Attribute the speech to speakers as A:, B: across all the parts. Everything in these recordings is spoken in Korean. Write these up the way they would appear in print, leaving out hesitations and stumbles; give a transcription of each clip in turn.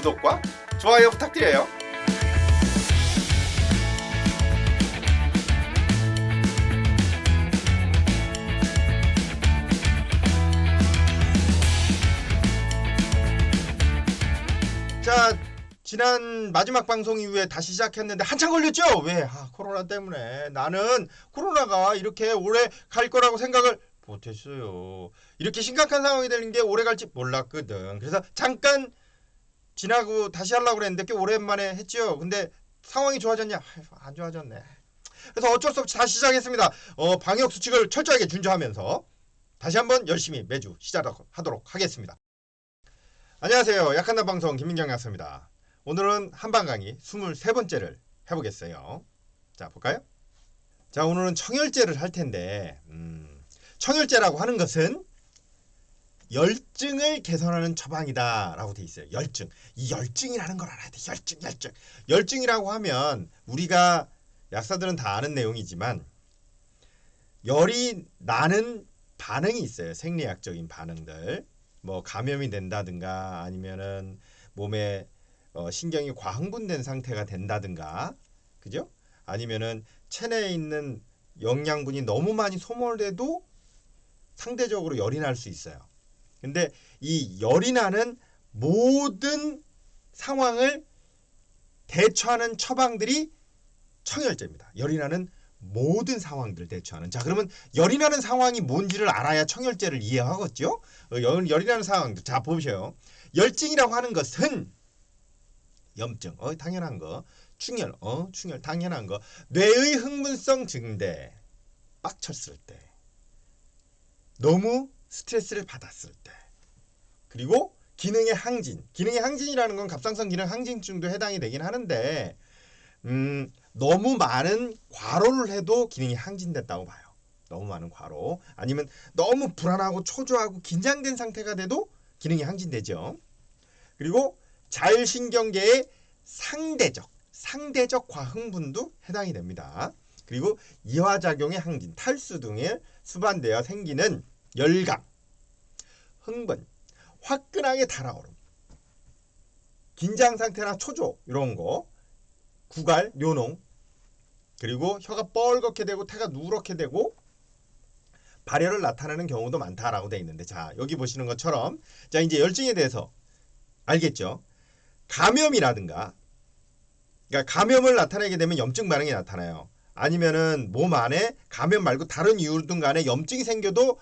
A: 구독과 좋아요 부탁드려요. 자, 지난 마지막 방송 이후에 다시 시작했는데 한참 걸렸죠? 왜? 코로나 때문에. 나는 코로나가 이렇게 오래 갈 거라고 생각을 못했어요. 이렇게 심각한 상황이 되는 게 오래 갈지 몰랐거든. 그래서 잠깐 지나고 다시 하려고 그랬는데 꽤 오랜만에 했죠. 근데 상황이 좋아졌냐? 안 좋아졌네. 그래서 어쩔 수 없이 다시 시작했습니다. 방역 수칙을 철저하게 준수하면서 다시 한번 열심히 매주 시작하도록 하겠습니다. 안녕하세요. 약한남 방송 김민경 약사입니다. 오늘은 한방 강의 23번째를 해보겠어요. 자, 볼까요? 자, 오늘은 청열제를 할 텐데 청열제라고 하는 것은 열증을 개선하는 처방이다 라고 돼 있어요. 열증. 이 열증이라는 걸 알아야 돼. 열증. 열증이라고 하면 우리가 약사들은 다 아는 내용이지만 열이 나는 반응이 있어요. 생리학적인 반응들. 뭐 감염이 된다든가 아니면은 몸에 신경이 과흥분된 상태가 된다든가, 그죠? 아니면은 체내에 있는 영양분이 너무 많이 소모돼도 상대적으로 열이 날 수 있어요. 근데 이 열이 나는 모든 상황을 대처하는 처방들이 청열제입니다. 열이 나는 모든 상황들을 대처하는. 자, 그러면 열이 나는 상황이 뭔지를 알아야 청열제를 이해하겠죠? 열이 나는 상황들. 자, 보셔요. 열증이라고 하는 것은 염증, 당연한 거. 충혈, 충혈, 당연한 거. 뇌의 흥분성 증대, 빡쳤을 때, 너무 스트레스를 받았을 때, 그리고 기능의 항진. 기능의 항진이라는 건 갑상선 기능 항진증도 해당이 되긴 하는데 너무 많은 과로를 해도 기능이 항진됐다고 봐요. 너무 많은 과로. 아니면 너무 불안하고 초조하고 긴장된 상태가 돼도 기능이 항진되죠. 그리고 자율신경계의 상대적 과흥분도 해당이 됩니다. 그리고 이화작용의 항진, 탈수 등에 수반되어 생기는 열감, 흥분, 화끈하게 달아오름, 긴장 상태나 초조 이런 거, 구갈, 뇨농, 그리고 혀가 뻘겋게 되고 태가 누렇게 되고 발열을 나타내는 경우도 많다라고 되어 있는데, 자, 여기 보시는 것처럼, 자, 이제 열증에 대해서 알겠죠? 감염이라든가, 그러니까 감염을 나타내게 되면 염증 반응이 나타나요. 아니면은 몸 안에 감염 말고 다른 이유든 간에 염증이 생겨도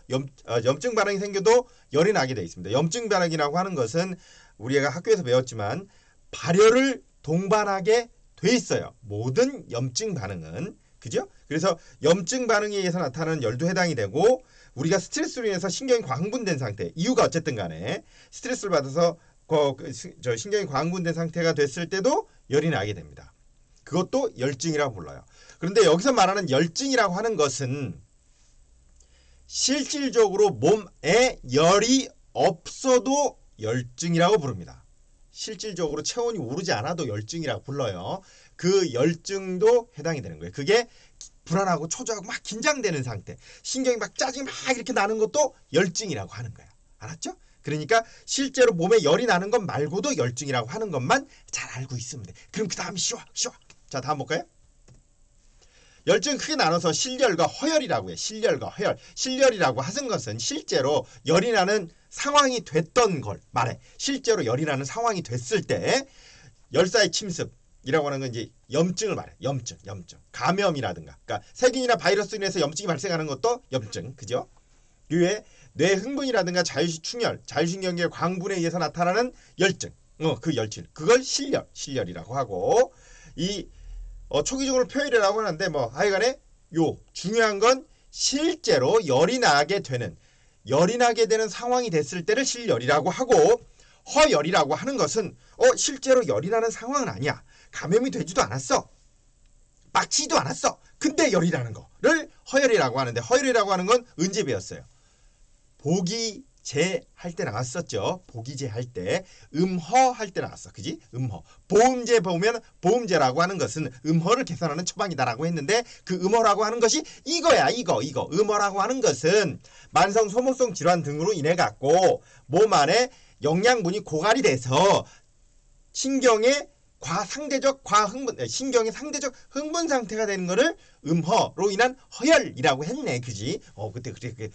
A: 염증 반응이 생겨도 열이 나게 되어 있습니다. 염증 반응이라고 하는 것은 우리가 학교에서 배웠지만 발열을 동반하게 돼 있어요. 모든 염증 반응은. 그죠? 그래서 염증 반응에 의해서 나타나는 열도 해당이 되고, 우리가 스트레스로 인해서 신경이 과흥분된 상태, 이유가 어쨌든 간에 스트레스를 받아서 신경이 과흥분된 상태가 됐을 때도 열이 나게 됩니다. 그것도 열증이라고 불러요. 그런데 여기서 말하는 열증이라고 하는 것은 실질적으로 몸에 열이 없어도 열증이라고 부릅니다. 실질적으로 체온이 오르지 않아도 열증이라고 불러요. 그 열증도 해당이 되는 거예요. 그게 불안하고 초조하고 막 긴장되는 상태, 신경이 막 짜증이 막 이렇게 나는 것도 열증이라고 하는 거예요. 알았죠? 그러니까 실제로 몸에 열이 나는 것 말고도 열증이라고 하는 것만 잘 알고 있으면 돼. 그럼 그 다음이 쉬워. 자, 다음 볼까요? 열증 크게 나눠서 실열과 허열이라고 해요. 실열과 허열. 실열이라고 하는 것은 실제로 열이 나는 상황이 됐던 걸 말해. 실제로 열이 나는 상황이 됐을 때 열사의 침습이라고 하는 건 이제 염증을 말해. 염증. 감염이라든가. 그러니까 세균이나 바이러스로 인해서 염증이 발생하는 것도 염증. 그죠? 그 외에 뇌 흥분이라든가 자율충혈, 자율신경계 광분에 의해서 나타나는 열증. 그 열증. 그걸 실열이라고 하고, 이 초기적으로 표혈이라고 하는데 하여간에 중요한 건 실제로 열이 나게 되는 상황이 됐을 때를 실열이라고 하고, 허열이라고 하는 것은 실제로 열이 나는 상황은 아니야. 감염이 되지도 않았어. 빡치지도 않았어. 근데 열이 나는 거를 허열이라고 하는데, 허열이라고 하는 건 언제 배웠어요? 보기제 할 때 나왔었죠. 보기제 할 때, 음허 할 때 나왔어. 그지? 음허. 보험제 보면 보험제라고 하는 것은 음허를 개선하는 처방이다라고 했는데, 그 음허라고 하는 것이 이거야. 이거. 음허라고 하는 것은 만성 소모성 질환 등으로 인해 갖고 몸 안에 영양분이 고갈이 돼서 신경의 신경의 상대적 흥분 상태가 되는 거를 음허로 인한 허열이라고 했네. 그지? 그때 그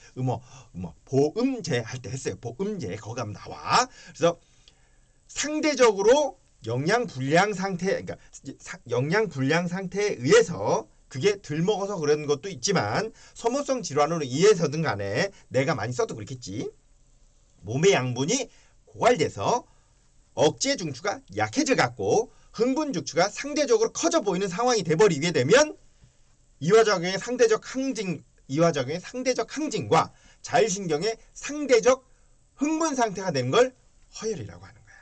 A: 보음제 할 때 했어요. 보음제 거기 가면 나와. 그래서 상대적으로 영양 불량 상태에 의해서 그게 덜 먹어서 그런 것도 있지만 소모성 질환으로 인해서든 간에 내가 많이 써도 그렇겠지. 몸의 양분이 고갈돼서 억제 중추가 약해져 갖고 흥분 중추가 상대적으로 커져 보이는 상황이 돼버리게 되면 이화작용의 상대적 항진과 자율신경의 상대적 흥분 상태가 되는 걸 허열이라고 하는 거야.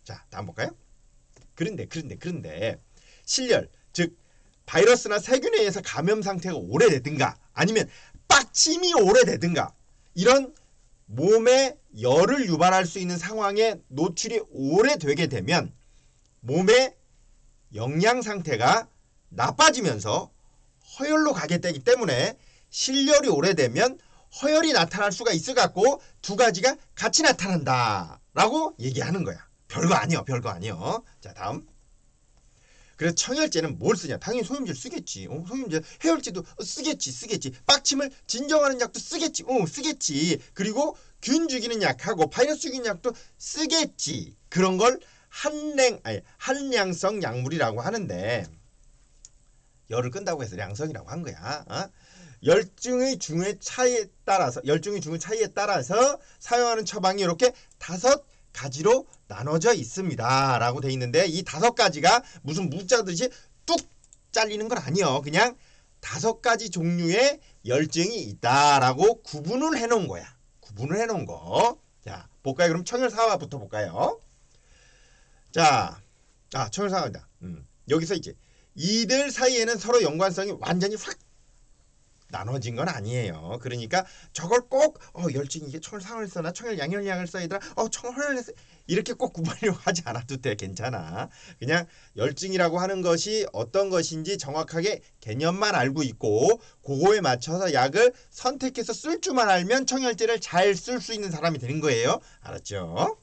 A: 자, 다음 볼까요? 그런데 실열, 즉 바이러스나 세균에 의해서 감염 상태가 오래되든가 아니면 빡침이 오래되든가 이런 몸에 열을 유발할 수 있는 상황에 노출이 오래되게 되면 몸의 영양 상태가 나빠지면서 허열로 가게 되기 때문에 실열이 오래되면 허열이 나타날 수가 있어 갖고 두 가지가 같이 나타난다라고 얘기하는 거야. 별거 아니요. 자, 다음. 그래서 청열제는 뭘 쓰냐? 당연히 소염제를 쓰겠지. 소염제, 해열제도 쓰겠지. 빡침을 진정하는 약도 쓰겠지. 쓰겠지. 그리고 균 죽이는 약하고 바이러스 죽이는 약도 쓰겠지. 그런 걸 한량성 약물이라고 하는데 열을 끈다고 해서 량성이라고 한 거야. 열중의 중의 차이에 따라서 사용하는 처방이 이렇게 5가지로 나눠져 있습니다. 라고 돼 있는데 이 5가지가 무슨 문자듯이 뚝 잘리는 건 아니요. 그냥 5가지 종류의 열증이 있다라고 구분을 해놓은 거야. 자, 볼까요? 그럼 청열사화부터 볼까요? 자, 청열사화입니다. 여기서 이제 이들 사이에는 서로 연관성이 완전히 확 나눠진 건 아니에요. 그러니까 저걸 꼭 열증이 이게 청열상을 써나 청열 양열량을 써야 되나 청열을 이렇게 꼭 구분하려고 하지 않아도 돼. 괜찮아. 그냥 열증이라고 하는 것이 어떤 것인지 정확하게 개념만 알고 있고 그거에 맞춰서 약을 선택해서 쓸 줄만 알면 청열제를 잘 쓸 수 있는 사람이 되는 거예요. 알았죠?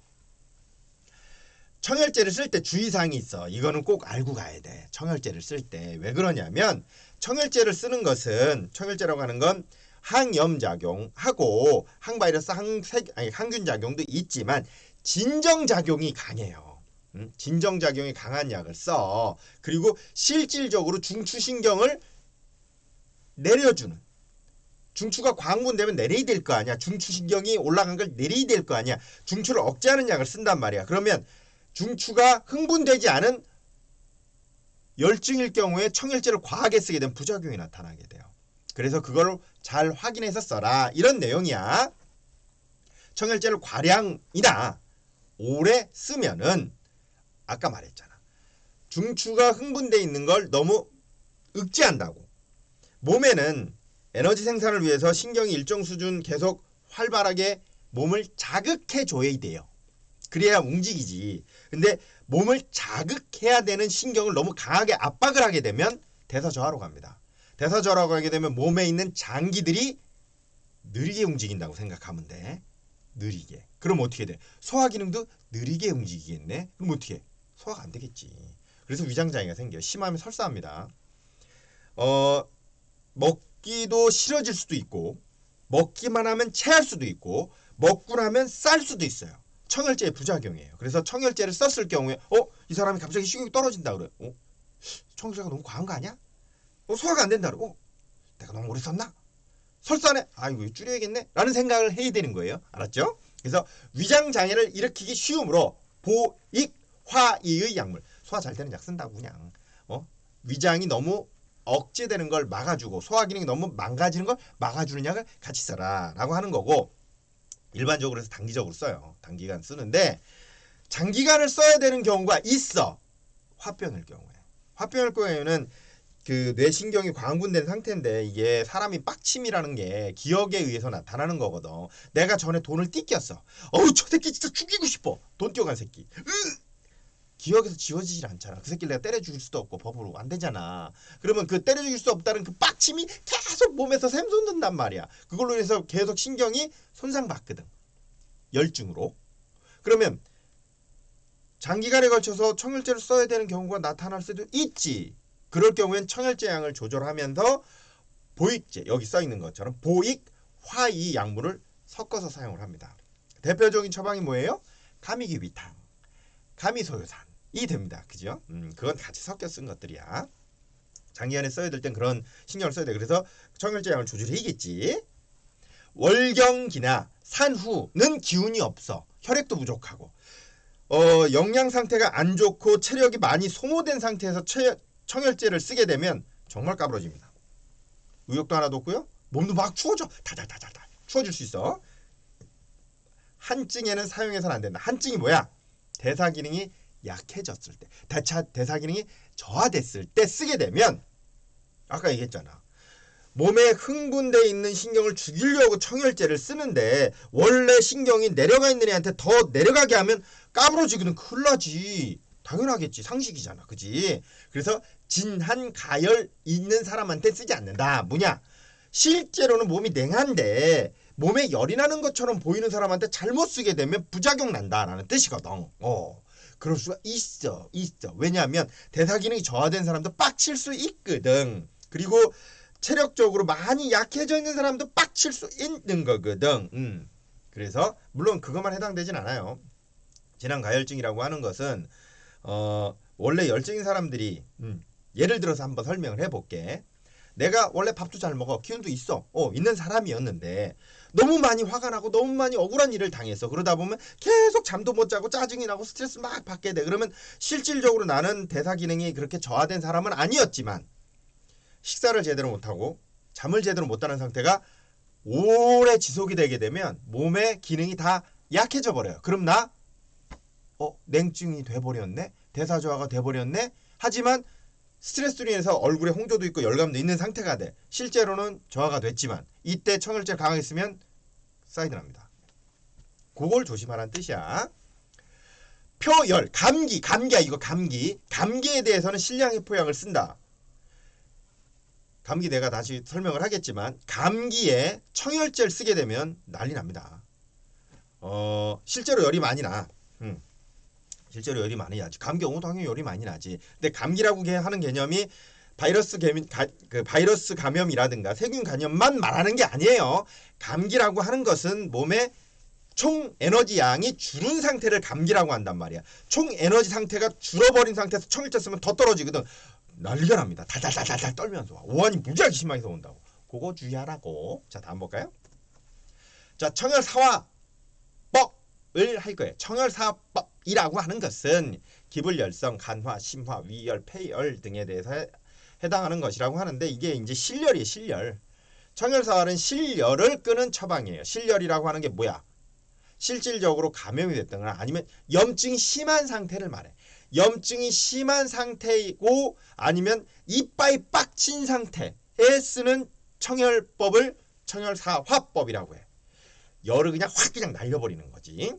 A: 청열제를 쓸 때 주의사항이 있어. 이거는 꼭 알고 가야 돼. 청열제를 쓸 때. 왜 그러냐면 청열제를 쓰는 것은 청열제라고 하는 건 항염작용하고 항바이러스, 항균작용도 있지만 진정작용이 강해요. 진정작용이 강한 약을 써. 그리고 실질적으로 중추신경을 내려주는 중추가 광분되면 내려야 될 거 아니야. 중추신경이 올라간 걸 내려야 될 거 아니야. 중추를 억제하는 약을 쓴단 말이야. 그러면 중추가 흥분되지 않은 열증일 경우에 청열제를 과하게 쓰게 되면 부작용이 나타나게 돼요. 그래서 그걸 잘 확인해서 써라. 이런 내용이야. 청열제를 과량이나 오래 쓰면은 아까 말했잖아. 중추가 흥분돼 있는 걸 너무 억제한다고. 몸에는 에너지 생산을 위해서 신경이 일정 수준 계속 활발하게 몸을 자극해 줘야 돼요. 그래야 움직이지. 근데 몸을 자극해야 되는 신경을 너무 강하게 압박을 하게 되면 대사저하로 갑니다. 대사저하로 가게 되면 몸에 있는 장기들이 느리게 움직인다고 생각하면 돼. 느리게. 그럼 어떻게 돼? 소화 기능도 느리게 움직이겠네. 그럼 어떻게 해? 소화가 안 되겠지. 그래서 위장장애가 생겨요. 심하면 설사합니다. 먹기도 싫어질 수도 있고 먹기만 하면 체할 수도 있고 먹고 나면 쌀 수도 있어요. 청열제의 부작용이에요. 그래서 청열제를 썼을 경우에 이 사람이 갑자기 식욕이 떨어진다 그래. 청열제가 너무 과한 거 아니야? 소화가 안 된다 그래. 내가 너무 오래 썼나? 설사네. 이거 줄여야겠네. 라는 생각을 해야 되는 거예요. 알았죠? 그래서 위장장애를 일으키기 쉬움으로 보익, 화이의 약물. 소화 잘 되는 약 쓴다고 그냥. 위장이 너무 억제되는 걸 막아주고 소화 기능이 너무 망가지는 걸 막아주는 약을 같이 써라 라고 하는 거고 일반적으로 해서 단기적으로 써요. 단기간 쓰는데 장기간을 써야 되는 경우가 있어. 화병일 경우에는 그 뇌신경이 광분된 상태인데 이게 사람이 빡침이라는 게 기억에 의해서 나타나는 거거든. 내가 전에 돈을 띠꼈어. 저 새끼 진짜 죽이고 싶어. 돈 띄어간 새끼. 기억에서 지워지질 않잖아. 그 새끼를 내가 때려 죽일 수도 없고 법으로 안 되잖아. 그러면 그 때려 죽일 수 없다는 그 빡침이 계속 몸에서 샘솟는단 말이야. 그걸로 인해서 계속 신경이 손상받거든. 열증으로. 그러면 장기간에 걸쳐서 청열제를 써야 되는 경우가 나타날 수도 있지. 그럴 경우엔 청열제 양을 조절하면서 보익제, 여기 써 있는 것처럼 보익, 화이 약물을 섞어서 사용을 합니다. 대표적인 처방이 뭐예요? 가미규비탕, 가미소요산이 됩니다. 그죠? 그건 같이 섞여 쓴 것들이야. 장기간에 써야 될 땐 그런 신경을 써야 돼. 그래서 청열제 양을 조절해야겠지. 월경기나 산후는 기운이 없어. 혈액도 부족하고 영양 상태가 안 좋고 체력이 많이 소모된 상태에서 청열제를 쓰게 되면 정말 까부러집니다. 의욕도 하나도 없고요. 몸도 막 추워져. 달달달달 추워질 수 있어. 한증에는 사용해서는 안 된다. 한증이 뭐야? 대사 기능이 약해졌을 때, 대사 기능이 저하됐을 때 쓰게 되면 아까 얘기했잖아. 몸에 흥분돼 있는 신경을 죽이려고 청열제를 쓰는데 원래 신경이 내려가 있는 애한테 더 내려가게 하면 까부러지거든. 큰일 나지. 당연하겠지. 상식이잖아. 그지? 그래서 진한 가열 있는 사람한테 쓰지 않는다. 뭐냐? 실제로는 몸이 냉한데 몸에 열이 나는 것처럼 보이는 사람한테 잘못 쓰게 되면 부작용 난다라는 뜻이거든. 그럴 수가 있어. 왜냐하면 대사 기능이 저하된 사람도 빡칠 수 있거든. 그리고 체력적으로 많이 약해져 있는 사람도 빡칠 수 있는 거거든. 그래서 물론 그것만 해당되진 않아요. 진한가열증이라고 하는 것은 원래 열증인 사람들이 예를 들어서 한번 설명을 해볼게. 내가 원래 밥도 잘 먹어. 기운도 있어. 있는 사람이었는데 너무 많이 화가 나고 너무 많이 억울한 일을 당했어. 그러다 보면 계속 잠도 못 자고 짜증이 나고 스트레스 막 받게 돼. 그러면 실질적으로 나는 대사 기능이 그렇게 저하된 사람은 아니었지만 식사를 제대로 못하고 잠을 제대로 못 자는 상태가 오래 지속이 되게 되면 몸의 기능이 다 약해져 버려요. 그럼 나 냉증이 돼버렸네. 대사 저하가 돼버렸네. 하지만 스트레스로 인해서 얼굴에 홍조도 있고 열감도 있는 상태가 돼. 실제로는 저하가 됐지만 이때 청열제를 강하게 쓰면 사이드 납니다. 그걸 조심하라는 뜻이야. 표열, 감기야. 이거 감기에 대해서는 실량해포약을 쓴다. 감기 내가 다시 설명을 하겠지만 감기에 청열제를 쓰게 되면 난리 납니다. 실제로 열이 많이 나. 실제로 열이 많이 나지. 감기 경우 당연히 열이 많이 나지. 근데 감기라고 하는 개념이 바이러스 감염이라든가 세균 감염만 말하는 게 아니에요. 감기라고 하는 것은 몸의 총 에너지 양이 줄은 상태를 감기라고 한단 말이야. 총 에너지 상태가 줄어버린 상태에서 청열제 쓰면 더 떨어지거든. 난리가 납니다. 달달달달 떨면서 오한이 무지하게 심하게 온다고. 그거 주의하라고. 자, 다음 볼까요? 자, 청열사화법을 할 거예요. 청열사화법이라고 하는 것은 기불열성, 간화, 심화, 위열, 폐열 등에 대해서 해당하는 것이라고 하는데 이게 이제 실열이에요. 실열. 청열사화는 실열을 끄는 처방이에요. 실열이라고 하는 게 뭐야? 실질적으로 감염이 됐거나 아니면 염증이 심한 상태를 말해. 염증이 심한 상태이고 아니면 이빨이 빡친 상태에 쓰는 청열법을 청열사화법이라고 해. 열을 그냥 확 그냥 날려버리는 거지.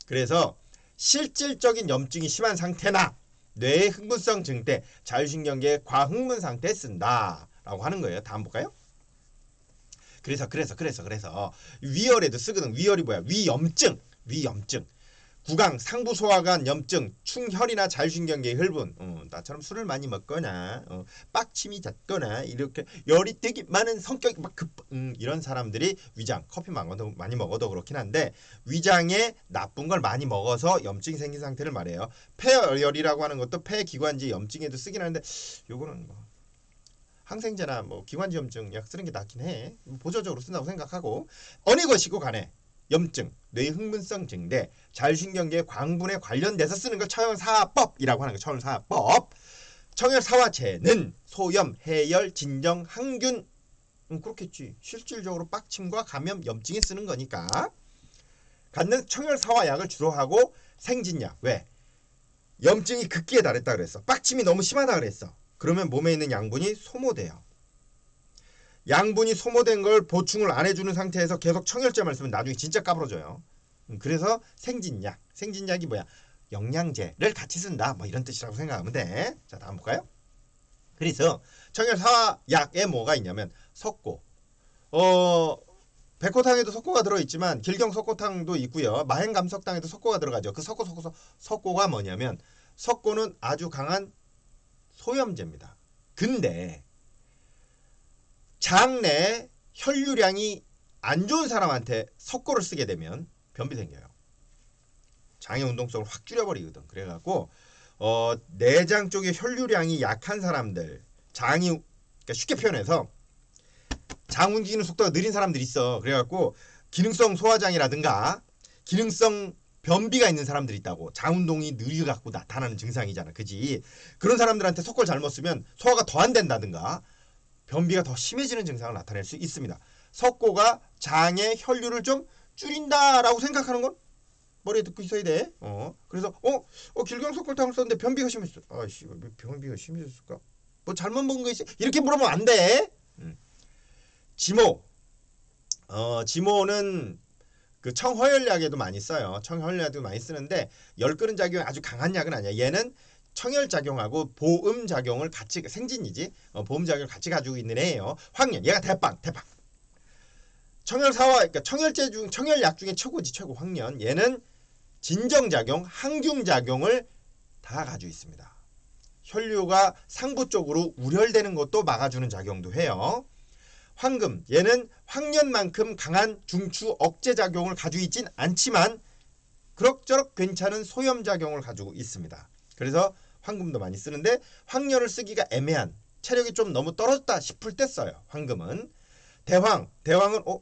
A: 그래서 실질적인 염증이 심한 상태나 뇌의 흥분성 증대, 자율신경계의 과흥분 상태에 쓴다라고 하는 거예요. 다음 볼까요? 그래서 위열에도 쓰거든. 위열이 뭐야? 위염증. 구강, 상부 소화관 염증, 충혈이나 자율신경계의 혈분, 나처럼 술을 많이 먹거나 빡침이 잦거나 이렇게 열이 되게 많은 성격이 막 이런 사람들이 위장, 커피 많이 먹어도 그렇긴 한데 위장에 나쁜 걸 많이 먹어서 염증이 생긴 상태를 말해요. 폐열이라고 하는 것도 폐기관지 염증에도 쓰긴 하는데 요거는 뭐 항생제나 뭐 기관지 염증 약 쓰는 게 낫긴 해. 보조적으로 쓴다고 생각하고 어느 것이고 간에 염증, 뇌 흥분성 증대, 자율신경계 광분에 관련돼서 쓰는 걸 청열사화법이라고 하는 거. 청열사화법. 청열사화제는 소염, 해열, 진정, 항균 그렇겠지. 실질적으로 빡침과 감염, 염증에 쓰는 거니까. 갖는 청열사화약을 주로 하고 생진약. 왜? 염증이 극기에 달했다 그랬어. 빡침이 너무 심하다 그랬어. 그러면 몸에 있는 양분이 소모돼요. 양분이 소모된 걸 보충을 안 해주는 상태에서 계속 청열제만 쓰면 나중에 진짜 까부러져요. 그래서 생진약이 뭐야? 영양제를 같이 쓴다. 뭐 이런 뜻이라고 생각하면 돼. 자, 다음 볼까요? 그래서 청열사화약에 뭐가 있냐면 석고, 백호탕에도 석고가 들어있지만 길경 석고탕도 있고요. 마행감석탕에도 석고가 들어가죠. 그 석고가 뭐냐면 석고는 아주 강한 소염제입니다. 근데 장내 혈류량이 안 좋은 사람한테 석고를 쓰게 되면 변비 생겨요. 장의 운동성을 확 줄여버리거든. 그래갖고 내장 쪽에 혈류량이 약한 사람들, 장이 그러니까 쉽게 표현해서 장 움직이는 속도가 느린 사람들이 있어. 그래갖고 기능성 소화장애라든가 기능성 변비가 있는 사람들이 있다고. 장 운동이 느려갖고 나타나는 증상이잖아. 그지? 그런 사람들한테 석고를 잘못 쓰면 소화가 더 안 된다든가 변비가 더 심해지는 증상을 나타낼 수 있습니다. 석고가 장의 혈류를 좀 줄인다라고 생각하는 건 머리에 듣고 있어야 돼. 그래서 길경 석고탕을 썼는데 변비가 심해졌어. 아이씨, 왜 변비가 심해졌을까? 뭐 잘못 먹은 거 있어? 이렇게 물어보면 안 돼. 지모. 지모는 그 청허혈약에도 많이 써요. 청허혈약도 많이 쓰는데 열 끄는 작용이 아주 강한 약은 아니야. 얘는 청혈 작용하고 보음 작용을 같이 생진이지. 보음 작용을 같이 가지고 있는 애예요. 황년. 얘가 대빵. 청혈사화 그러니까 청혈약 중에 최고지 최고 황년. 얘는 진정 작용, 항균 작용을 다 가지고 있습니다. 혈류가 상부 쪽으로 우혈되는 것도 막아주는 작용도 해요. 황금, 얘는 황년만큼 강한 중추 억제 작용을 가지고 있진 않지만 그럭저럭 괜찮은 소염 작용을 가지고 있습니다. 그래서 황금도 많이 쓰는데 황년을 쓰기가 애매한 체력이 좀 너무 떨어졌다 싶을 때 써요. 황금은. 대황은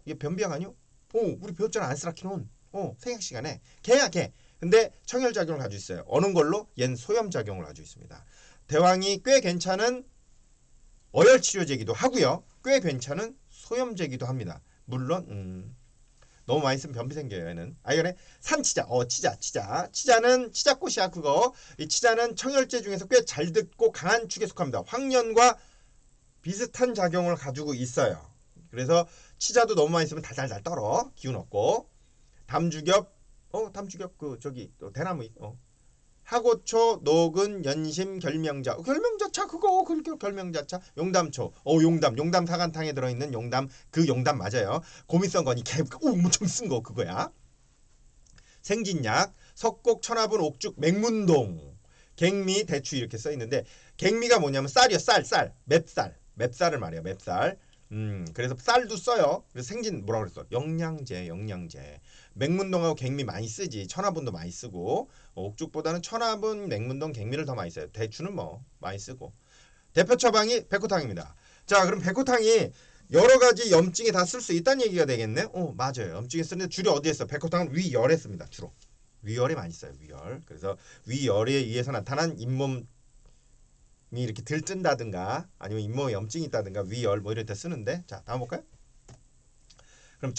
A: 얘 변비약 아니요? 우리 배웠잖아. 안스라키논. 생약 시간에 걔야 걔. 근데 청혈 작용을 가지고 있어요. 어느 걸로? 얜 소염 작용을 가지고 있습니다. 대황이 꽤 괜찮은 어혈 치료제기도 하고요. 꽤 괜찮은 소염제기도 합니다. 물론 너무 많이 쓰면 변비 생겨요. 얘는. 이거네. 산치자. 치자는 치자꽃이야. 그거. 이 치자는 청혈제 중에서 꽤 잘 듣고 강한 축에 속합니다. 황년과 비슷한 작용을 가지고 있어요. 그래서 치자도 너무 많이 쓰면 달달달 떨어. 기운 없고. 담주겹 대나무 하고초, 노근, 연심, 결명자차 그거 결명자차. 용담초. 용담 사간탕에 들어있는 용담. 그 용담 맞아요. 고민성 건이 엄청 쓴 거 그거야. 생진약, 석곡, 천화분, 옥죽, 맹문동, 갱미, 대추 이렇게 써있는데 갱미가 뭐냐면 쌀이요. 맵쌀을 말이에요. 맵쌀. 그래서 쌀도 써요. 그래서 생진 뭐라 그랬어? 영양제. 맹문동하고 갱미 많이 쓰지. 천화분도 많이 쓰고 옥죽보다는 천화분, 맹문동, 갱미를 더 많이 써요. 대추는 뭐 많이 쓰고. 대표 처방이 백호탕입니다. 자, 그럼 백호탕이 여러 가지 염증에 다 쓸 수 있다는 얘기가 되겠네. 맞아요. 염증에 쓰는데 주로 어디에 써? 백호탕은 위열에 씁니다. 주로 위열에 많이 써요. 위열. 그래서 위열에 의해서 나타난 잇몸 이렇게 들뜬다든가 아니면 잇몸에 염증이 있다든가 위열 뭐 이럴 때 쓰는데. 자, 다음 볼까요? 그럼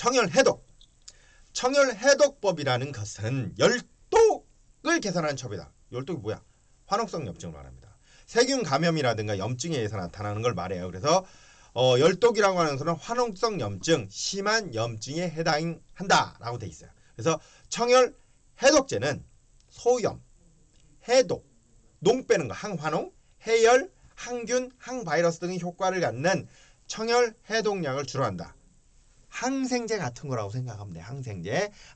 A: 청혈해독법이라는 것은 열독을 개선하는 첩이다. 열독이 뭐야? 화농성 염증을 말합니다. 세균 감염이라든가 염증에 의해서 나타나는 걸 말해요. 그래서 열독이라고 하는 것은 화농성 염증, 심한 염증에 해당한다라고 돼 있어요. 그래서 청혈해독제는 소염, 해독, 농 빼는 거, 항화농, 해열, 항균, 항바이러스 등의 효과를 갖는 청혈해독약을 주로 한다. 항생제 같은 거라고 생각하면 돼.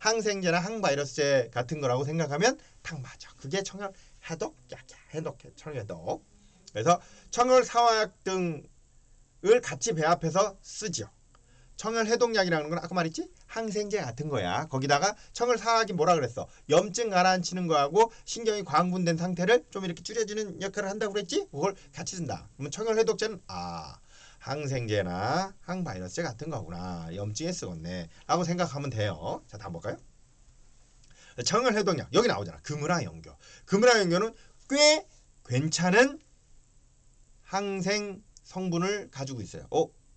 A: 항생제나 항바이러스제 같은 거라고 생각하면 딱 맞아. 그게 청혈해독약이야. 청혈해독. 그래서 청혈사화약 등을 같이 배합해서 쓰죠. 청혈해독약이라는 건 아까 말했지? 항생제 같은 거야. 거기다가 청혈사화약이 뭐라 그랬어? 염증 가라앉히는 거하고 신경이 광분된 상태를 좀 이렇게 줄여주는 역할을 한다고 그랬지? 그걸 같이 쓴다. 그러면 청혈해독제는 항생제나 항바이러스제 같은 거구나. 염증에 쓰겠네 라고 생각하면 돼요. 자, 다음 볼까요? 청혈해독약 여기 나오잖아. 금은화연교. 금은화연교는 꽤 괜찮은 항생 성분을 가지고 있어요.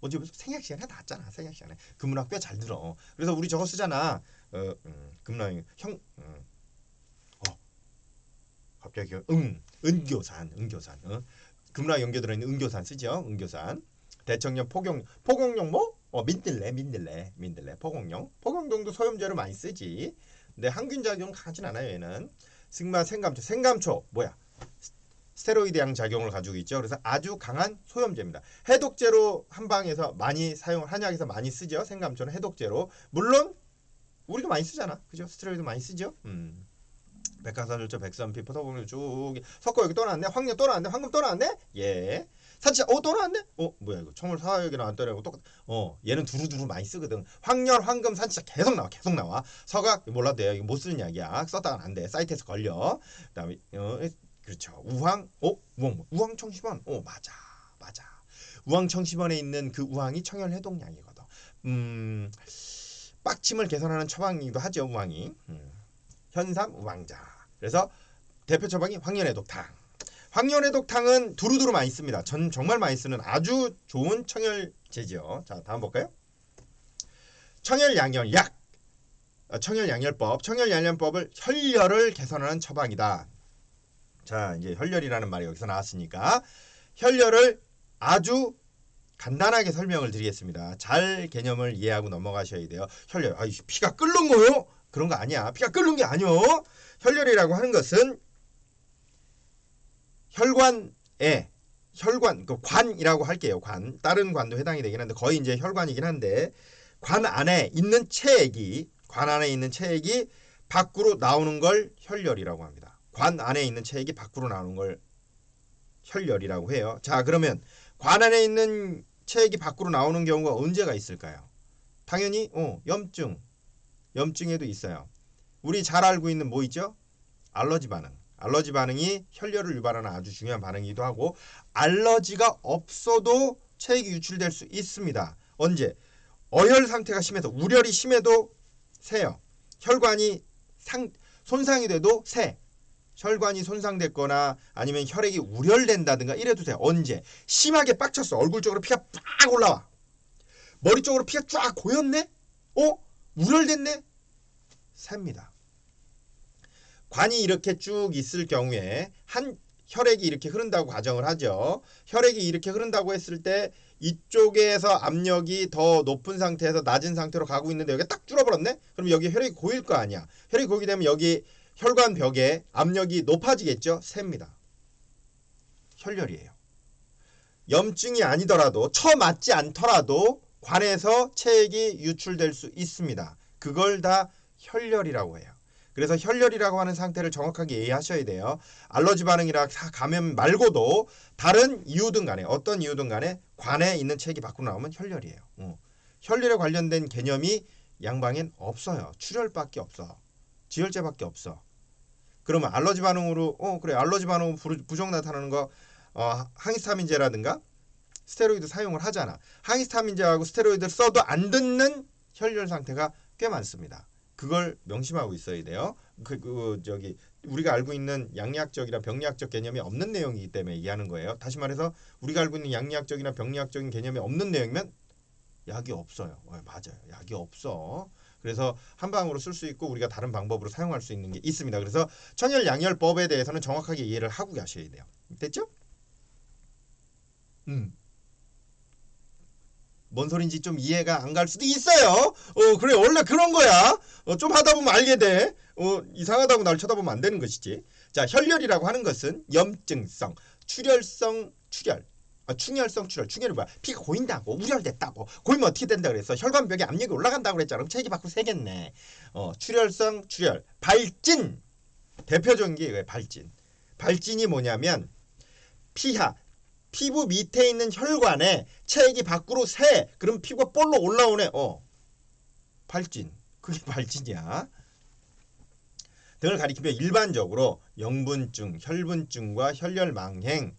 A: 어제 생약 시간에 나왔잖아. 생약 시간에 금은화 꽤 잘 들어. 그래서 우리 저거 쓰잖아. 금은화 갑자기 은교산. 금은화 연교 들어있는 은교산 쓰죠. 은교산. 대청령, 포공용 뭐? 민들레, 포공용도 소염제로 많이 쓰지. 근데 항균 작용 하진 않아요. 얘는 생감초 뭐야? 스테로이드양 작용을 가지고 있죠. 그래서 아주 강한 소염제입니다. 해독제로 한방에서 많이 사용을 한약에서 많이 쓰죠. 생감초는 해독제로. 물론 우리도 많이 쓰잖아. 그죠? 스테로이드 많이 쓰죠. 백화사절조, 백선피, 포도봉을 쭉 섞어. 여기 또 나왔네. 황녀 또 나왔네. 황금 또 나왔네. 예. 사치자 또 나왔네. 뭐야 이거 청월 사역이 나왔더라고. 똑같. 얘는 두루두루 많이 쓰거든. 황렬, 황금, 산치자 계속 나와. 계속 나와. 서각 몰라도 돼요. 이거 못 쓰는 약이야. 썼다간 안 돼. 사이트에서 걸려. 그다음에 그렇죠. 우황. 우황청심원. 맞아. 맞아. 우황청심원에 있는 그 우황이 청열 해독약이거든. 빡침을 개선하는 처방이기도 하죠. 우황이. 현삼 우황자. 그래서 대표 처방이 황련해독탕. 황련해독탕은 두루두루 많이 씁니다. 전 정말 많이 쓰는 아주 좋은 청열제죠. 자, 다음 볼까요? 청열양열약. 청열양열법. 청열양열법을 혈열을 개선하는 처방이다. 자, 이제 혈열이라는 말이 여기서 나왔으니까 혈열을 아주 간단하게 설명을 드리겠습니다. 잘 개념을 이해하고 넘어가셔야 돼요. 혈열. 피가 끓는 거요? 그런 거 아니야. 피가 끓는 게 아니요. 혈열이라고 하는 것은 혈관에 그 관이라고 할게요. 관. 다른 관도 해당이 되긴 한데 거의 이제 혈관이긴 한데 관 안에 있는 체액이 밖으로 나오는 걸 혈열이라고 합니다. 관 안에 있는 체액이 밖으로 나오는 걸 혈열이라고 해요. 자, 그러면 관 안에 있는 체액이 밖으로 나오는 경우가 언제가 있을까요? 당연히 염증에도 있어요. 우리 잘 알고 있는 뭐 있죠? 알러지 반응. 알러지 반응이 혈열을 유발하는 아주 중요한 반응이기도 하고 알러지가 없어도 체액이 유출될 수 있습니다. 언제? 어혈 상태가 심해서 우열이 심해도 새요. 혈관이 손상이 돼도 새. 혈관이 손상됐거나 아니면 혈액이 우열된다든가 이래도 돼. 언제? 심하게 빡쳤어. 얼굴 쪽으로 피가 빡 올라와. 머리 쪽으로 피가 쫙 고였네? 우열됐네? 셉니다. 관이 이렇게 쭉 있을 경우에 한 혈액이 이렇게 흐른다고 가정을 하죠. 혈액이 이렇게 흐른다고 했을 때 이쪽에서 압력이 더 높은 상태에서 낮은 상태로 가고 있는데 여기가 딱 줄어버렸네? 그럼 여기 혈액이 고일 거 아니야. 혈액이 고이게 되면 여기 혈관 벽에 압력이 높아지겠죠? 셉니다. 혈열이에요. 염증이 아니더라도 처맞지 않더라도 관에서 체액이 유출될 수 있습니다. 그걸 다 혈열이라고 해요. 그래서 혈열이라고 하는 상태를 정확하게 이해하셔야 돼요. 알러지 반응이라 감염 말고도 다른 이유든 간에 어떤 이유든 간에 관에 있는 체액이 밖으로 나오면 혈열이에요. 혈열에 관련된 개념이 양방엔 없어요. 출혈밖에 없어. 지혈제밖에 없어. 그러면 알러지 반응으로 그래 알러지 반응 부종 나타나는 거 항히스타민제라든가 스테로이드 사용을 하잖아. 항히스타민제하고 스테로이드를 써도 안 듣는 혈열 상태가 꽤 많습니다. 그걸 명심하고 있어야 돼요. 우리가 알고 있는 양리학적이나 병리학적 개념이 없는 내용이기 때문에 이해하는 거예요. 다시 말해서 우리가 알고 있는 양리학적이나 병리학적인 개념이 없는 내용이면 약이 없어요. 맞아요. 약이 없어. 그래서 한방으로 쓸 수 있고 우리가 다른 방법으로 사용할 수 있는 게 있습니다. 그래서 청열양열법에 대해서는 정확하게 이해를 하고 가셔야 돼요. 됐죠? 뭔 소린지 좀 이해가 안 갈 수도 있어요. 그래 원래 그런 거야. 좀 하다 보면 알게 돼. 이상하다고 날 쳐다보면 안 되는 것이지. 자, 혈열이라고 하는 것은 염증성, 출혈성 출혈. 충혈성 출혈. 충혈이 뭐야? 피가 고인다고, 우열됐다고. 고이면 어떻게 된다 그랬어? 혈관벽에 압력이 올라간다고 그랬잖아. 그럼 체액이 밖으로 새겠네. 출혈성 출혈. 발진. 대표적인 게 이거예요. 발진. 발진이 뭐냐면 피부 밑에 있는 혈관에 체액이 밖으로 새. 그럼 피부가 볼록 올라오네. 발진. 그게 발진이야. 등을 가리키며 일반적으로 영분증, 혈분증과 혈열망행이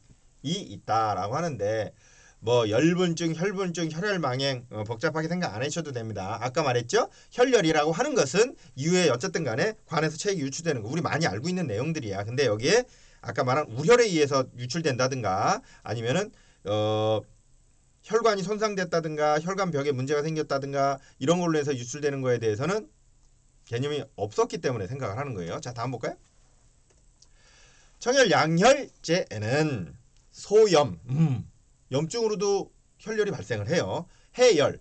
A: 있다라고 하는데 뭐 열분증, 혈분증, 혈열망행 복잡하게 생각 안 하셔도 됩니다. 아까 말했죠? 혈열이라고 하는 것은 이후에 어쨌든 간에 관에서 체액이 유출되는 거 우리 많이 알고 있는 내용들이야. 근데 여기에 아까 말한 우혈에 의해서 유출된다든가 아니면은 혈관이 손상됐다든가 혈관 벽에 문제가 생겼다든가 이런 걸로 해서 유출되는 거에 대해서는 개념이 없었기 때문에 생각을 하는 거예요. 자, 다음 볼까요? 청열양혈제에는 소염, 염증으로도 혈열이 발생을 해요. 해열,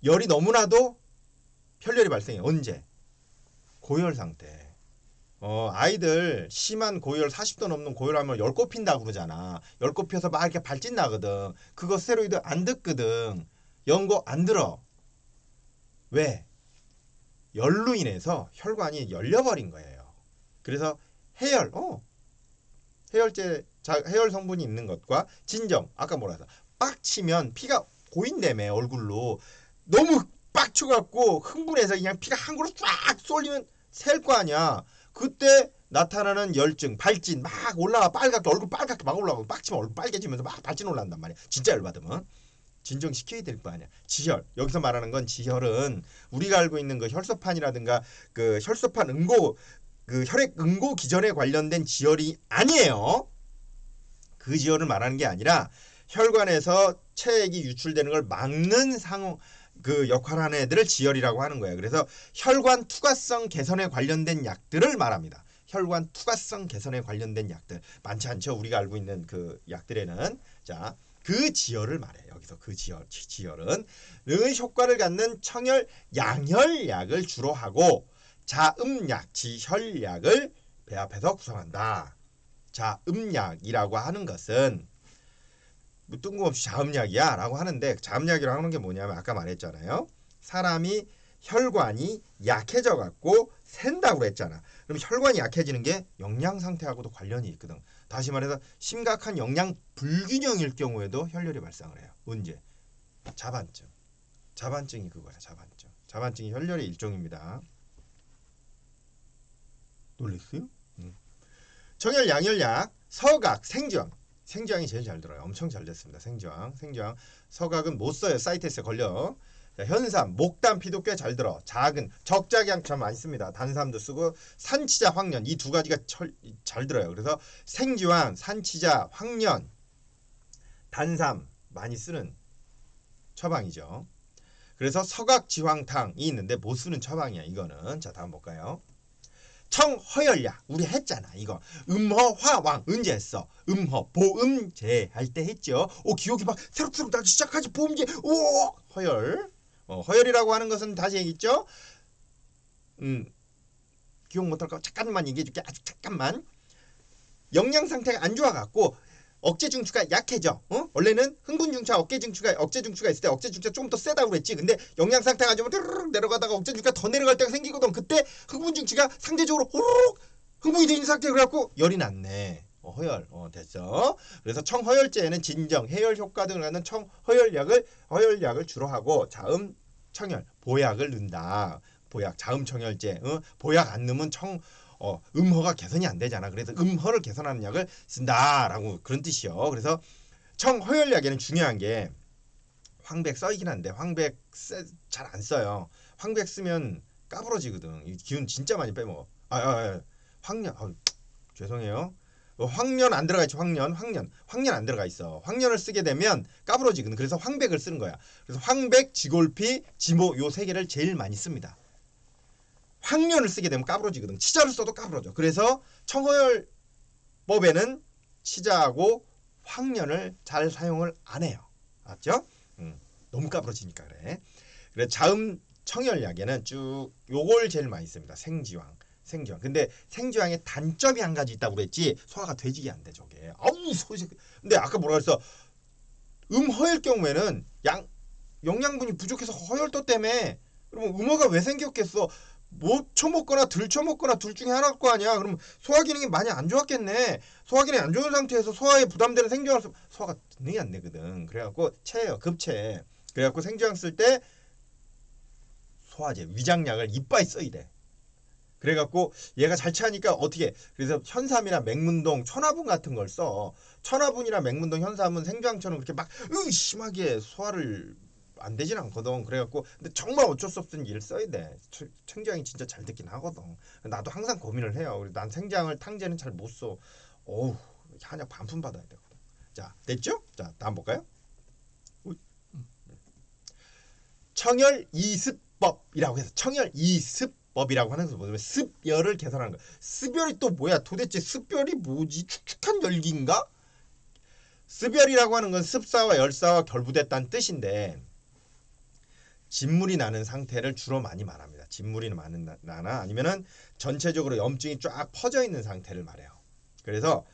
A: 열이 너무나도 혈열이 발생해요. 언제? 고열 상태. 아이들 심한 고열 40도 넘는 고열하면 열꽃 핀다고 그러잖아. 열꽃 펴서 막 이렇게 발진 나거든. 그거 스테로이드 안 듣거든. 연고 안 들어. 왜? 열로 인해서 혈관이 열려버린 거예요. 그래서 해열, 해열제, 해열 성분이 있는 것과 진정, 아까 뭐라 해서 빡치면 피가 고인다며 얼굴로. 너무 빡쳐갖고 흥분해서 그냥 피가 한 그루 쫙 쏠리면 셀 거 아니야. 그때 나타나는 열증, 발진 막 올라와. 빨갛게 얼굴 빨갛게 막 올라가고 빡치면 얼굴 빨개지면서 막 발진 올라간단 말이야. 진짜 열받으면. 진정시켜야 될 거 아니야. 지혈. 여기서 말하는 건 지혈은 우리가 알고 있는 그 혈소판이라든가 그 혈소판 응고 그 혈액 응고 기전에 관련된 지혈이 아니에요. 그 지혈을 말하는 게 아니라 혈관에서 체액이 유출되는 걸 막는 상호 그 역할하는 애들을 지혈이라고 하는 거예요. 그래서 혈관 투과성 개선에 관련된 약들을 말합니다. 혈관 투과성 개선에 관련된 약들 많지 않죠. 우리가 알고 있는 그 약들에는. 자, 그 지혈을 말해요. 여기서 그 지혈은 의 효과를 갖는 청혈 양혈약을 주로 하고 자음약, 지혈약을 배합해서 구성한다. 자음약이라고 하는 것은 뭐 뜬금없이 자음약이야 라고 하는데, 자음약이라고 하는 게 뭐냐면 아까 말했잖아요. 사람이 혈관이 약해져 갖고 샌다고 그랬잖아. 그럼 혈관이 약해지는 게 영양 상태하고도 관련이 있거든. 다시 말해서 심각한 영양 불균형일 경우에도 혈열이 발생을 해요. 언제? 자반증. 자반증이 그거야. 자반증. 자반증이 혈열의 일종입니다. 놀랬어요? 정혈, 양혈약, 서각, 생지황. 생지황이 제일 잘 들어요. 엄청 잘 됐습니다. 생지황. 서각은 못 써요. 사이트에서 걸려. 자, 현삼, 목담, 피도 꽤 잘 들어. 작은, 적작양 참 많이 씁니다. 단삼도 쓰고 산치자, 황련 이 두 가지가 잘 들어요. 그래서 생지황, 산치자, 황련, 단삼 많이 쓰는 처방이죠. 그래서 서각지황탕이 있는데 못 쓰는 처방이야. 이거는. 자, 다음 볼까요? 청허혈약 우리 했잖아. 이거 음허화왕 언제 했어? 음허 보음제 할 때 했죠. 기억이 막 새록새록 나기 시작하지. 보음제. 허혈. 허혈이라고 하는 것은 다시 얘기했죠. 기억 못할까? 잠깐만 얘기해줄게. 아주 잠깐만. 영양 상태가 안 좋아갖고 억제 중추가 약해져. 원래는 흥분 중추와 억제 중추가 있을 때 억제 중추가 조금 더 세다고 그랬지. 근데 영양 상태가 안 좋으면 내려가다가 억제 중추가 더 내려갈 때가 생기거든. 그때 흥분 중추가 상대적으로 호로록 흥분이 된 상태. 그래갖고 열이 났네. 허열. 됐어. 그래서 청허열제에는 진정, 해열 효과 등을 갖는 허열약을 주로 하고 자음, 청열, 보약을 넣는다. 보약, 자음 청열제. 보약 안 넣으면 음허가 개선이 안 되잖아. 그래서 음허를 개선하는 약을 쓴다라고 그런 뜻이요. 그래서 청허혈약에는 중요한 게 황백 써있긴 한데 황백 잘 안 써요. 황백 쓰면 까부러지거든. 이 기운 진짜 많이 빼먹어. 황련. 죄송해요. 황련 안 들어가 있죠. 황련 안 들어가 있어. 황련을 쓰게 되면 까부러지거든. 그래서 황백을 쓰는 거야. 그래서 황백, 지골피, 지모 요 세 개를 제일 많이 씁니다. 황련을 쓰게 되면 까부러지거든. 치자를 써도 까부러져. 그래서 청허혈법에는 치자하고 황련을 잘 사용을 안 해요. 맞죠? 너무 까부러지니까 그래. 그래서 자음 청혈약에는 쭉 요걸 제일 많이 씁니다. 생지황. 근데 생지황에 단점이 한 가지 있다고 그랬지. 소화가 되지게 안 돼, 저게. 근데 아까 뭐라 그랬어? 음허일 경우에는 영양분이 부족해서 허혈도 때문에. 그러면 음허가 왜 생겼겠어? 못 처먹거나 덜 처먹거나 둘 중에 하나일 거 아니야. 그럼 소화 기능이 많이 안 좋았겠네. 소화 기능이 안 좋은 상태에서 소화에 부담되는 생지황을 쓰면 소화가 능이 안 되거든. 그래갖고 체해요. 급체. 그래갖고 생지황 쓸 때 소화제, 위장약을 이빠이 써야 돼. 그래갖고 얘가 잘 체하니까 어떻게, 그래서 현삼이나 맹문동, 천화분 같은 걸 써. 천화분이나 맹문동, 현삼은 생지황처럼 그렇게 막 심하게 소화를 안 되진 않거든. 그래갖고 근데 정말 어쩔 수 없는 일을 써야 돼. 생지황이 진짜 잘 듣긴 하거든. 나도 항상 고민을 해요. 난 생지황을 탕제는 잘 못 써. 한약 반품 받아야 되거든. 자, 됐죠? 자, 다음 볼까요? 청열 이습법이라고 해서 청열 이습법이라고 하는 것은 뭐냐면 습열을 개선하는 거야. 습열이 또 뭐야? 도대체 습열이 뭐지? 축축한 열기인가? 습열이라고 하는 건 습사와 열사와 결부됐다는 뜻인데 진물이 나는 상태를 주로 많이 말합니다. 진물이 많은 나나 아니면은 전체적으로 염증이 쫙 퍼져 있는 상태를 말해요. 그래서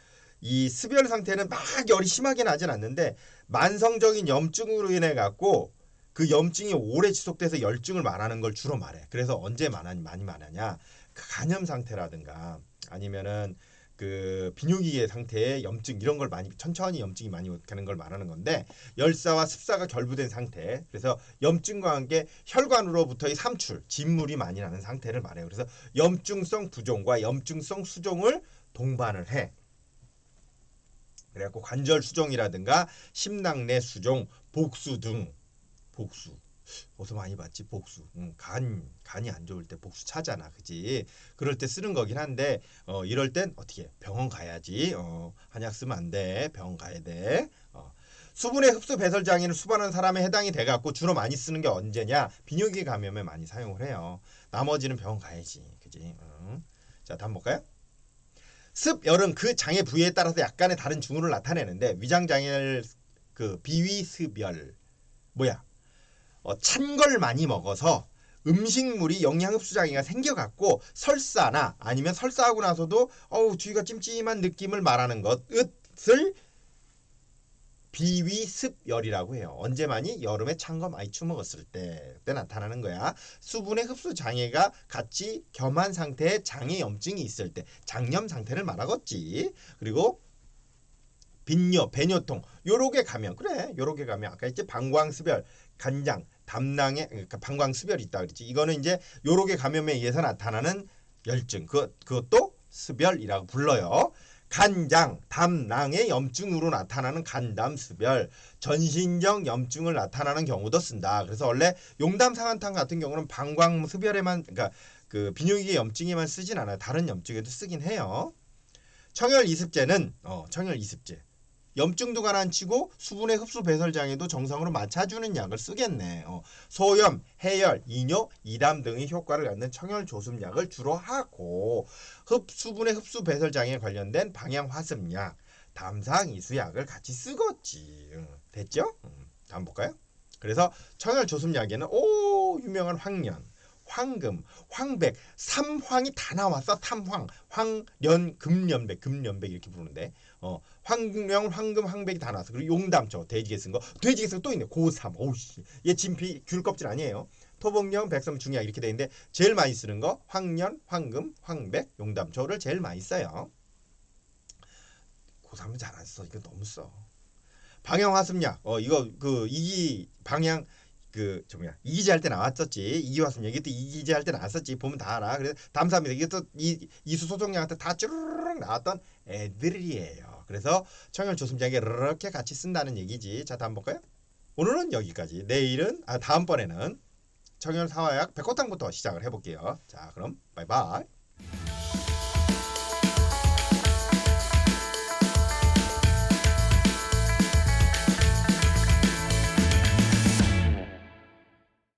A: 이 습열 상태는 막 열이 심하게 나진 않는데 만성적인 염증으로 인해 갖고 그 염증이 오래 지속돼서 열증을 말하는 걸 주로 말해. 그래서 언제 많이 말하냐? 그 간염 상태라든가 아니면은 그 비뇨기의 상태의 염증 이런 걸 많이 천천히 염증이 많이 가는 걸 말하는 건데 열사와 습사가 결부된 상태. 그래서 염증과 함께 혈관으로부터의 삼출, 진물이 많이 나는 상태를 말해요. 그래서 염증성 부종과 염증성 수종을 동반을 해. 그래갖고 관절 수종이라든가 심낭내 수종, 복수 등 복수 어디서 많이 봤지 복수 간이 안 좋을 때 복수 차잖아 그지 그럴 때 쓰는 거긴 한데 이럴 땐 어떻게 병원 가야지 한약 쓰면 안 돼 병원 가야 돼 수분의 흡수 배설 장애를 수반하는 사람에 해당이 돼 갖고 주로 많이 쓰는 게 언제냐 비뇨기 감염에 많이 사용을 해요 나머지는 병원 가야지 그지 자 다음 볼까요? 습열은 그 장애 부위에 따라서 약간의 다른 징후를 나타내는데 위장 장애를 그 비위습열 뭐야 찬 걸 많이 먹어서 음식물이 영양 흡수 장애가 생겨갖고 설사나 아니면 설사하고 나서도 뒤가 찜찜한 느낌을 말하는 것을 비위습열이라고 해요. 언제 많이? 여름에 찬 거 많이 처먹었을 때 그때 나타나는 거야. 수분의 흡수 장애가 같이 겸한 상태의 장애 염증이 있을 때 장염 상태를 말하겠지. 그리고 빈뇨, 배뇨통 요렇게 가면 그래 요렇게 가면 아까 있지 방광습열, 간장, 담낭에 그러니까 방광습열이 있다 그랬지. 이거는 이제 요렇게 감염에 의해서 나타나는 열증 그것도 습열이라고 불러요. 간장, 담낭의 염증으로 나타나는 간담습열, 전신적 염증을 나타나는 경우도 쓴다. 그래서 원래 용담상한탕 같은 경우는 방광습열에만 그러니까 그 비뇨기의 염증에만 쓰진 않아요. 다른 염증에도 쓰긴 해요. 청열이습제는 청열이습제 염증도 가라앉히고 수분의 흡수 배설 장애도 정상으로 맞춰주는 약을 쓰겠네. 소염, 해열, 이뇨, 이담 등의 효과를 갖는 청열 조습약을 주로 하고 수분의 흡수 배설 장애에 관련된 방향 화습약, 담상 이수약을 같이 쓰겠지. 됐죠? 다음 볼까요? 그래서 청열 조습약에는 유명한 황련, 황금, 황백, 삼황이 다 나왔어. 삼황, 황련, 금련백 이렇게 부르는데 황령, 황금, 황백이 다 나왔어. 그리고 용담초, 돼지개 쓴 거. 돼지개 쓴 거 또 있네. 고삼. 오우씨. 얘 진피 귤 껍질 아니에요. 토복령, 백성, 중약 이렇게 돼 있는데 제일 많이 쓰는 거 황련, 황금, 황백, 용담초를 제일 많이 써요. 고삼은 잘 안 써. 이거 너무 써. 방향화습약. 이거 그 이기 방향 이기제 할 때 나왔었지. 이기화습 얘기 때 이기제 할 때 나왔었지. 보면 다 알아. 그래서 담사합니다. 이게 또 이수 소종약한테 다 쭈르륵 나왔던 애들이에요. 그래서 청열 조심장에 이렇게 같이 쓴다는 얘기지. 자 다음 볼까요? 오늘은 여기까지. 내일은 다음번에는 청열 사화약 백호탕부터 시작을 해볼게요. 자 그럼 바이바이.